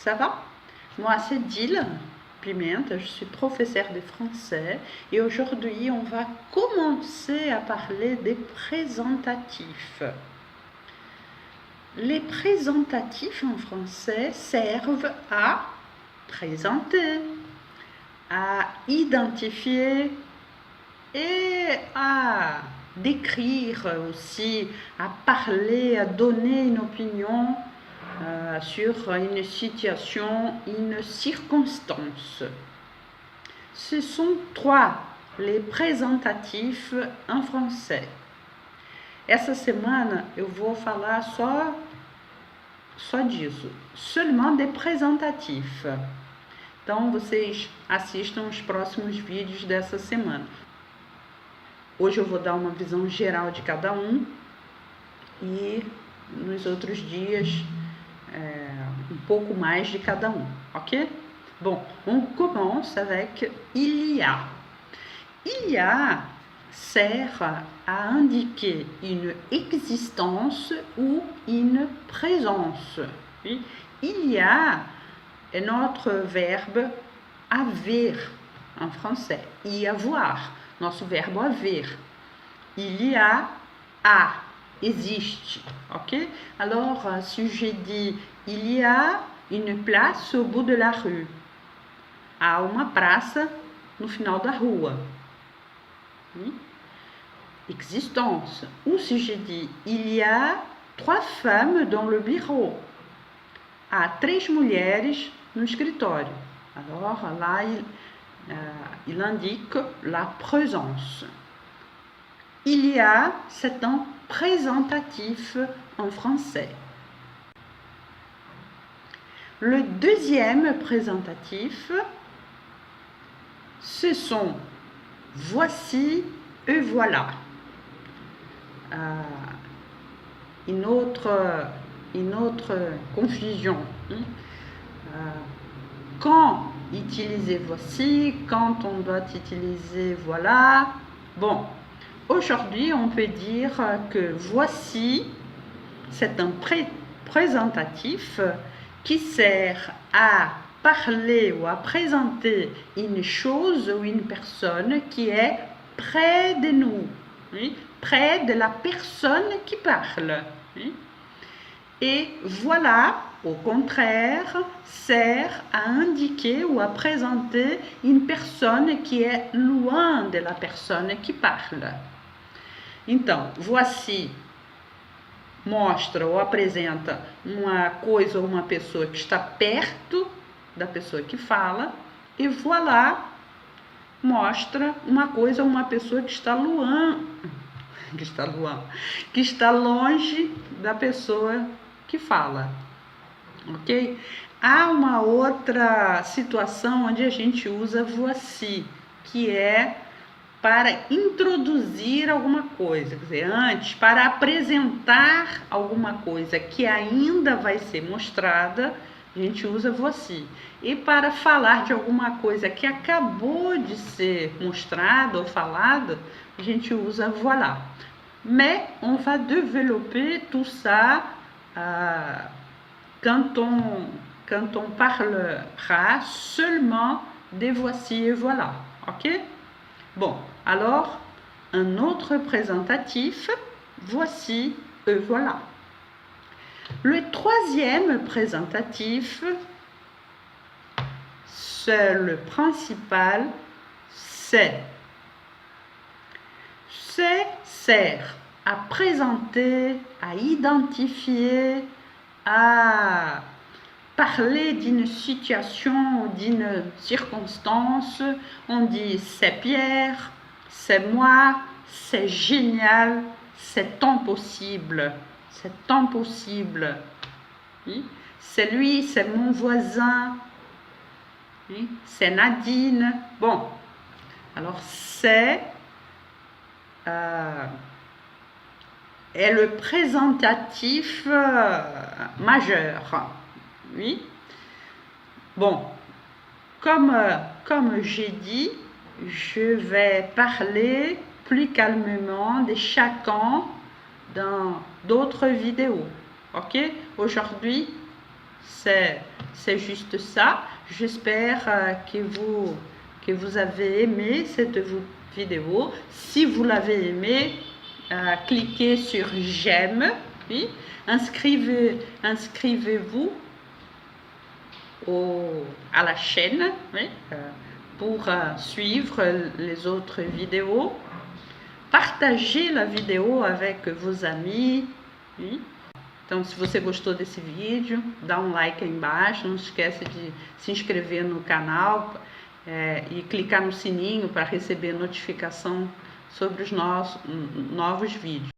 Ça va? Moi, c'est Dile Pimenta, je suis professeure de français et aujourd'hui, on va commencer à parler des présentatifs. Les présentatifs en français servent à présenter, à identifier et à décrire aussi, à parler, à donner une opinion sur une situation, une circonstance. Ce sont trois les présentatifs em français. Essa semana eu vou falar só disso, seulement des présentatifs. Então vocês assistam os próximos vídeos dessa semana. Hoje eu vou dar uma visão geral de cada um e nos outros dias um pouco mais de cada um, ok? Bon, on commence avec il y a. Il y a sert à indiquer une existence ou une présence. Oui? Il y a est notre verbe haver en français, y avoir, nosso verbo haver. Il y a, existe, ok? Alors, si je dis il y a une place au bout de la rue, há uma praça no final da rua. Oui? Existence. Ou si je dis il y a 3 femmes dans le bureau, há 3 mulheres no escritório. Alors là, il indique la présence. Il y a, c'est un présentatif en français. Le deuxième présentatif, ce sont voici et voilà. Une autre confusion. Quand utiliser voici, quand on doit utiliser voilà. Bon, aujourd'hui, on peut dire que voici, c'est un présentatif qui sert à parler ou à présenter une chose ou une personne qui est près de nous, oui? Près de la personne qui parle. Oui? Et voilà, au contraire, sert à indiquer ou à présenter une personne qui est loin de la personne qui parle. Então, voici mostra ou apresenta uma coisa ou uma pessoa que está perto da pessoa que fala, e voilà mostra uma coisa ou uma pessoa que está longe da pessoa que fala, ok? Há uma outra situação onde a gente usa voici, que é para introduzir alguma coisa, quer dizer, antes, para apresentar alguma coisa que ainda vai ser mostrada, a gente usa voici. E para falar de alguma coisa que acabou de ser mostrada ou falada, a gente usa voilà. Mais on va développer tout ça quand on parlera seulement de voici et voilà, ok? Bon, alors, un autre présentatif, voici et voilà. Le troisième présentatif, c'est le principal, c'est. C'est sert à présenter, à identifier, à parler d'une situation, d'une circonstance. On dit c'est Pierre, c'est moi, c'est génial, c'est impossible. C'est impossible. Oui? C'est lui, c'est mon voisin. Oui? C'est Nadine. Bon, alors c'est est le présentatif majeur. Oui. Bon, comme j'ai dit, je vais parler plus calmement de chacun dans d'autres vidéos. Ok? Aujourd'hui, C'est juste ça. J'espère que vous avez aimé cette vidéo. Si vous l'avez aimé, cliquez sur j'aime. Oui. Inscrivez-vous à la chaîne, oui, pour suivre les autres vidéos. Partagez la vidéo avec vos amis. Oui. Então, se você gostou desse vídeo, dá um like aí embaixo, não esquece de se inscrever no canal e clicar no sininho para receber notificação sobre os novos vídeos.